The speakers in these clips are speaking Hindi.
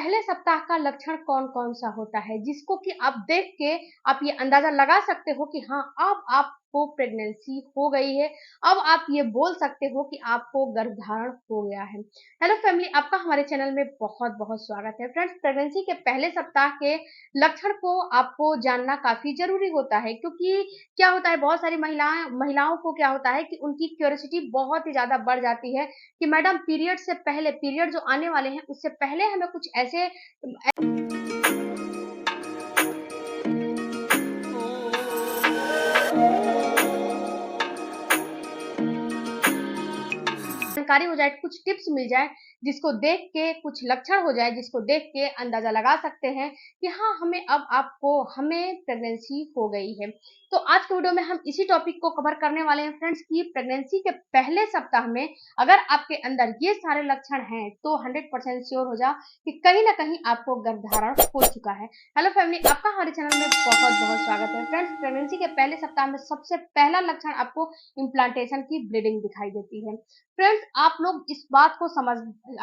पहले सप्ताह का लक्षण कौन-कौन सा होता है, जिसको कि आप देख के आप ये अंदाज़ा लगा सकते हो कि हाँ, अब आपको प्रेगनेंसी हो गई है, अब आप ये बोल सकते हो कि आपको गर्भधारण हो गया है। हेलो फैमिली, आपका हमारे चैनल में बहुत-बहुत स्वागत है। फ्रेंड्स, प्रेगनेंसी के पहले सप्ताह के लक्षण को आपको जानना काफ़ी ज़रूरी होता है, क्योंकि क्या होता है, बहुत सारी महिलाओं को क्या होता है कि उनकी क्यूरियोसिटी बहुत ही ज़्यादा बढ़ जाती है कि मैडम पीरियड से पहले, पीरियड जो आने वाले हैं उससे पहले हमें कुछ ऐसे जानकारी हो जाए, कुछ टिप्स मिल जाए, जिसको देख के कुछ लक्षण हो जाए, जिसको देख के अंदाजा लगा सकते हैं कि हाँ, हमें प्रेगनेंसी हो गई है। तो आज के वीडियो में हम इसी टॉपिक को कवर करने वाले हैं फ्रेंड्स कि प्रेगनेंसी के पहले सप्ताह में अगर आपके अंदर ये सारे लक्षण हैं तो 100% श्योर हो जाओ कि कहीं ना कहीं आपको गर्भधारण हो चुका है। हेलो फैमिली, आपका हमारे चैनल में बहुत-बहुत स्वागत है। फ्रेंड्स, प्रेगनेंसी के पहले सप्ताह में सबसे पहला लक्षण आपको इम्प्लांटेशन की ब्लीडिंग दिखाई देती है। फ्रेंड्स, आप लोग इस बात को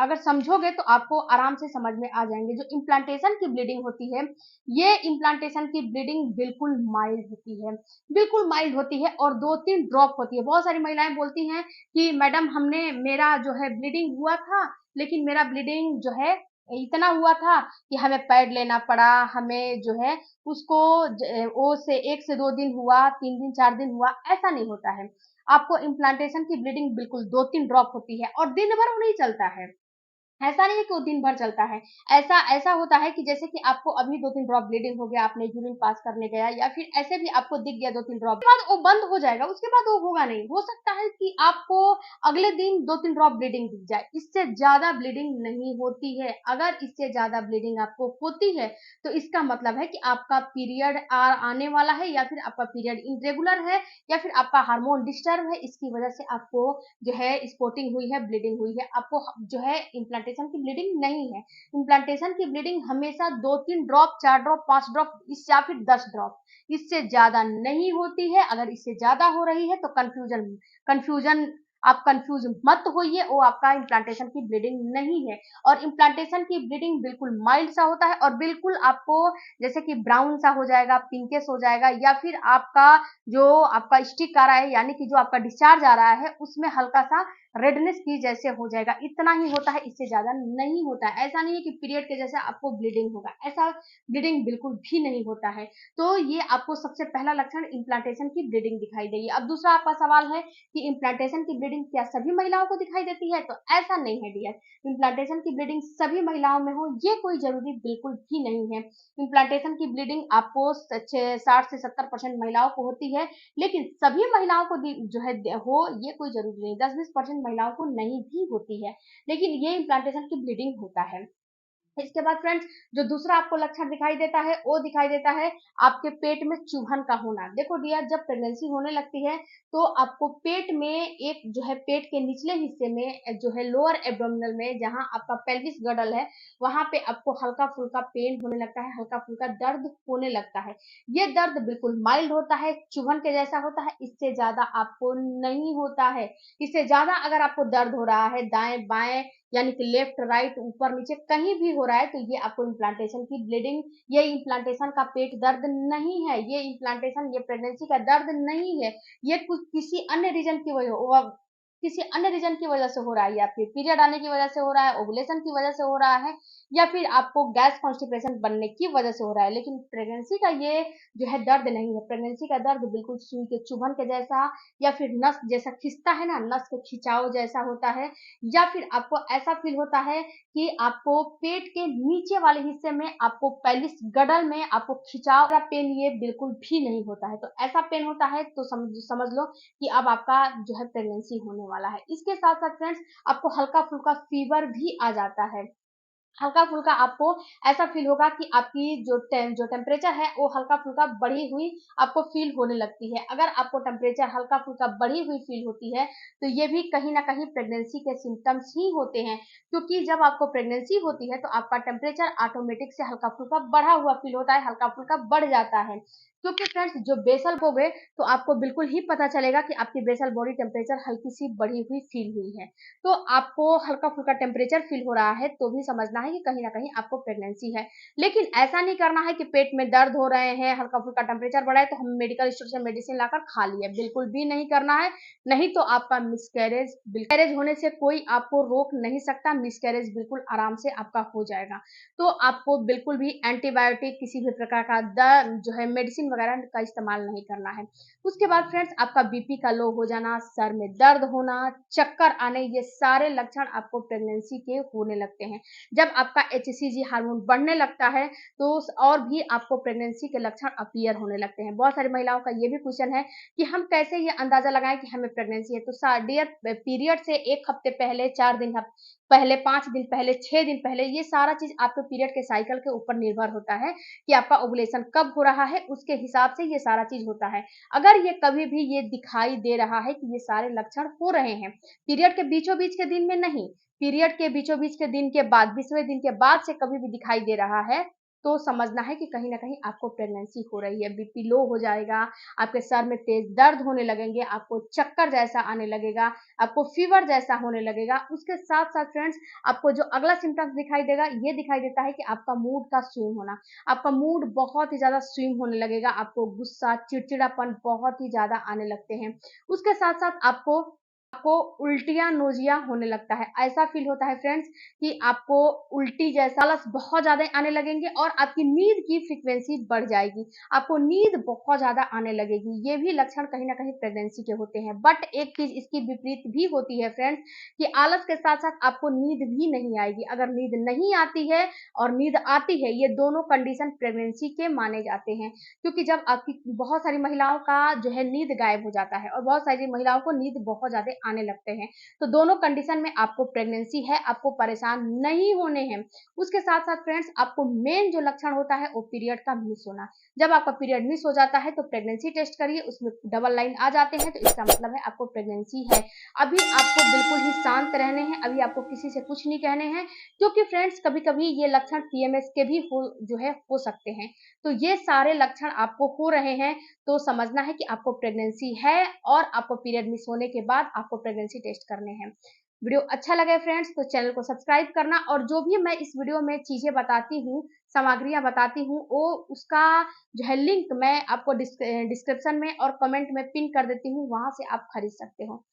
अगर समझोगे तो आपको आराम से समझ में आ जाएंगे। जो इम्प्लांटेशन की ब्लीडिंग होती है, ये इम्प्लांटेशन की ब्लीडिंग बिल्कुल माइल्ड होती है, बिल्कुल माइल्ड होती है और 2-3 ड्रॉप होती है। बहुत सारी महिलाएं बोलती हैं कि मैडम मेरा जो है ब्लीडिंग हुआ था, लेकिन मेरा ब्लीडिंग जो है इतना हुआ था कि हमें पैड लेना पड़ा, हमें जो है उसको वो से 1 से 2 दिन हुआ, 3 दिन 4 दिन हुआ, ऐसा नहीं होता है। आपको इम्प्लांटेशन की ब्लीडिंग बिल्कुल 2-3 ड्रॉप होती है और दिन भर वो नहीं चलता है। ऐसा नहीं है कि वो दिन भर चलता है। ऐसा ऐसा होता है कि जैसे कि आपको अभी 2-3 ड्रॉप ब्लीडिंग हो गया, आपने यूरिन पास करने गया या फिर ऐसे भी आपको दिख गया 2-3 ड्रॉप, उसके बाद वो बंद हो जाएगा, उसके बाद वो होगा नहीं। हो सकता है कि आपको अगले दिन 2-3 ड्रॉप ब्लीडिंग दिख जाए, इससे ज़्यादा ब्लीडिंग नहीं होती है। अगर इससे ज़्यादा ब्लीडिंग आपको होती है, तो इसका मतलब है कि आपका पीरियड आने वाला है या फिर आपका पीरियड इर्रेगुलर है या फिर आपका हार्मोन डिस्टर्ब है, इसकी वजह से आपको जो है स्पॉटिंग हुई है, ब्लीडिंग हुई है। आपको जो है इम्प्लांटेशन की ब्लीडिंग नहीं है। इम्प्लांटेशन की ब्लीडिंग हमेशा 2-3 ड्रॉप, 4 ड्रॉप, 5 ड्रॉप इस या फिर 10 ड्रॉप, इससे ज्यादा नहीं होती है। अगर इससे ज्यादा हो रही है तो कंफ्यूजन आप कंफ्यूज मत होइए, वो आपका इम्प्लांटेशन की ब्लीडिंग नहीं है। और इम्प्लांटेशन की ब्लीडिंग बिल्कुल माइल्ड सा होता है और बिल्कुल आपको जैसे कि ब्राउन सा हो जाएगा, पिंकिश हो जाएगा या फिर आपका स्टिक आ रहा है, यानी कि जो आपका डिस्चार्ज आ रहा है उसमें हल्का सा रेडनेस की जैसे हो जाएगा, इतना ही होता है, इससे ज्यादा नहीं होता है। ऐसा नहीं है कि पीरियड के जैसे आपको ब्लीडिंग होगा, ऐसा ब्लीडिंग बिल्कुल भी नहीं होता है। तो ये आपको सबसे पहला लक्षण इम्प्लांटेशन की ब्लीडिंग दिखाई देगी। अब दूसरा आपका सवाल है कि इम्प्लांटेशन की ब्लीडिंग क्या सभी महिलाओं को दिखाई देती है, तो ऐसा नहीं है डियर। इम्प्लांटेशन की ब्लीडिंग सभी महिलाओं में हो ये कोई जरूरी बिल्कुल भी नहीं है। इम्प्लांटेशन की ब्लीडिंग आपको 60 से 70% महिलाओं को होती है, लेकिन सभी महिलाओं को जो है हो ये कोई जरूरी नहीं। 10-20% महिलाओं को नहीं भी होती है, लेकिन ये इम्प्लांटेशन की ब्लीडिंग होता है। इसके बाद फ्रेंड्स, जो दूसरा आपको लक्षण दिखाई देता है वो दिखाई देता है आपके पेट में चुभन का होना। देखो डियर, जब प्रेगनेंसी होने लगती है तो आपको पेट में एक जो है पेट के निचले हिस्से में जो है लोअर एब्डोमिनल में, जहां आपका पेल्विस गडल है, वहां पे आपको हल्का फुल्का पेन होने लगता है, हल्का फुल्का दर्द होने लगता है। ये दर्द बिल्कुल माइल्ड होता है, चुभन के जैसा होता है, इससे ज्यादा आपको नहीं होता है। इससे ज्यादा अगर आपको दर्द हो रहा है दाएं बाएं, यानी कि लेफ्ट राइट ऊपर नीचे कहीं भी हो रहा है, तो ये आपको इम्प्लांटेशन की ब्लीडिंग, ये इम्प्लांटेशन का पेट दर्द नहीं है, ये प्रेगनेंसी का दर्द नहीं है। ये कुछ किसी अन्य रीजन की वजह से हो रहा है, या फिर पीरियड आने की वजह से हो रहा है, ओवुलेशन की वजह से हो रहा है, या फिर आपको गैस कॉन्स्टिपेशन बनने की वजह से हो रहा है। लेकिन प्रेगनेंसी का ये जो है दर्द नहीं है। प्रेगनेंसी का दर्द बिल्कुल सुई के चुभन के जैसा या फिर नस जैसा खिंचता है ना, नस के खिंचाव जैसा होता है, या फिर आपको ऐसा फील होता है कि आपको पेट के नीचे वाले हिस्से में, आपको पेल्विस गडल में आपको खिंचाव का पेन, ये बिल्कुल भी नहीं होता है। तो ऐसा पेन होता है तो समझ लो कि अब आपका जो है प्रेगनेंसी होने वाला है। इसके साथ साथ फ्रेंड्स, आपको हल्का फुल्का फीवर भी आ जाता है। हल्का फुल्का आपको ऐसा फील होगा कि आपकी जो टेम्परेचर है वो हल्का फुल्का बढ़ी हुई आपको फील होने लगती है। अगर आपको टेम्परेचर हल्का फुल्का बढ़ी हुई फील होती है तो ये भी कहीं ना कहीं प्रेगनेंसी के सिम्टम्स ही होते हैं, क्योंकि जब आपको प्रेगनेंसी होती है तो आपका टेम्परेचर ऑटोमेटिक से हल्का फुल्का बढ़ा हुआ फील होता है, हल्का फुल्का बढ़ जाता है। क्योंकि फ्रेंड्स जो बेसल होगे तो आपको बिल्कुल ही पता चलेगा कि आपकी बेसल बॉडी टेम्परेचर हल्की सी बढ़ी हुई फील हुई है। तो आपको हल्का फुल्का टेम्परेचर फील हो रहा है तो भी समझना है कि कहीं ना कहीं आपको प्रेगनेंसी है। लेकिन ऐसा नहीं करना है कि पेट में दर्द हो रहे हैं, हल्का फुल्का टेम्परेचर बढ़ा है तो हम मेडिकल स्टोर से मेडिसिन लाकर खा लिए, बिल्कुल भी नहीं करना है। नहीं तो आपका मिसकैरेज होने से कोई आपको रोक नहीं सकता, मिसकैरेज बिल्कुल आराम से आपका हो जाएगा। तो आपको बिल्कुल भी एंटीबायोटिक किसी भी प्रकार का जो है मेडिसिन वगैरह का इस्तेमाल नहीं करना है। उसके बाद फ्रेंड्स आपका बीपी का लो हो जाना, सर में दर्द होना, चक्कर आने, ये सारे लक्षण आपको प्रेगनेंसी के होने लगते हैं। जब आपका एचसीजी हार्मोन बढ़ने लगता है तो और भी आपको प्रेगनेंसी के लक्षण अपीयर होने लगते हैं। बहुत सारी महिलाओं का ये भी क्वेश्चन है कि हम कैसे ये अंदाजा लगाएं कि हमें प्रेगनेंसी है। तो डियर, पीरियड से 1 हफ्ते पहले, 4 दिन पहले, 5 दिन पहले, 6 दिन पहले, ये सारा चीज आपके पीरियड के साइकिल के ऊपर निर्भर होता है कि आपका ओवुलेशन कब हो रहा है, उसके हिसाब से ये सारा चीज होता है। अगर ये कभी भी ये दिखाई दे रहा है कि ये सारे लक्षण हो रहे हैं पीरियड के बीचों बीच के दिन में नहीं, पीरियड के बीचों बीच के दिन के बाद, 20वें दिन के बाद से कभी भी दिखाई दे रहा है तो समझना है कि कहीं ना कहीं आपको प्रेगनेंसी हो रही है। बीपी लो हो जाएगा, आपके सर में तेज दर्द होने लगेंगे, आपको चक्कर जैसा आने लगेगा, आपको फीवर जैसा होने लगेगा। उसके साथ साथ फ्रेंड्स आपको जो अगला सिम्टम्स दिखाई देगा, ये दिखाई देता है कि आपका मूड का स्विंग होना, आपका मूड बहुत ही ज्यादा स्विंग होने लगेगा, आपको गुस्सा, चिड़चिड़ापन बहुत ही ज्यादा आने लगते हैं। उसके साथ साथ आपको आपको उल्टियां, नोजिया होने लगता है। ऐसा फील होता है फ्रेंड्स कि आपको उल्टी जैसा आलस बहुत ज्यादा आने लगेंगे और आपकी नींद की फ्रीक्वेंसी बढ़ जाएगी, आपको नींद बहुत ज्यादा आने लगेगी। ये भी लक्षण कहीं ना कहीं प्रेगनेंसी के होते हैं। बट एक चीज इसकी विपरीत भी होती है फ्रेंड्स कि आलस के साथ साथ आपको नींद भी नहीं आएगी। अगर नींद नहीं आती है और नींद आती है, ये दोनों कंडीशन प्रेगनेंसी के माने जाते हैं। क्योंकि जब आपकी बहुत सारी महिलाओं का जो है नींद गायब हो जाता है और बहुत सारी महिलाओं को नींद बहुत ज्यादा आने लगते हैं, तो दोनों कंडीशन में आपको प्रेगनेंसी है, आपको परेशान नहीं होने हैं। उसके साथ साथ फ्रेंड्स आपको मेन जो लक्षण होता है वो पीरियड का मिस होना। जब आपका पीरियड मिस हो जाता है तो प्रेगनेंसी टेस्ट करिए, उसमें डबल लाइन आ जाते हैं तो इसका मतलब है आपको प्रेगनेंसी है। अभी आपको बिल्कुल ही शांत रहने हैं, अभी आपको किसी से कुछ नहीं कहने हैं, क्योंकि फ्रेंड्स कभी कभी ये लक्षण पीएमएस के भी जो है हो सकते हैं। तो ये सारे लक्षण आपको हो रहे हैं तो समझना है कि आपको प्रेगनेंसी है और आपको पीरियड मिस होने के बाद आपको प्रेगनेंसी टेस्ट करने हैं। वीडियो अच्छा लगे फ्रेंड्स तो चैनल को सब्सक्राइब करना, और जो भी मैं इस वीडियो में चीजें बताती हूँ, सामग्रियां बताती हूँ, वो उसका जो है लिंक मैं आपको डिस्क्रिप्शन में और कमेंट में पिन कर देती हूँ, वहां से आप खरीद सकते हो।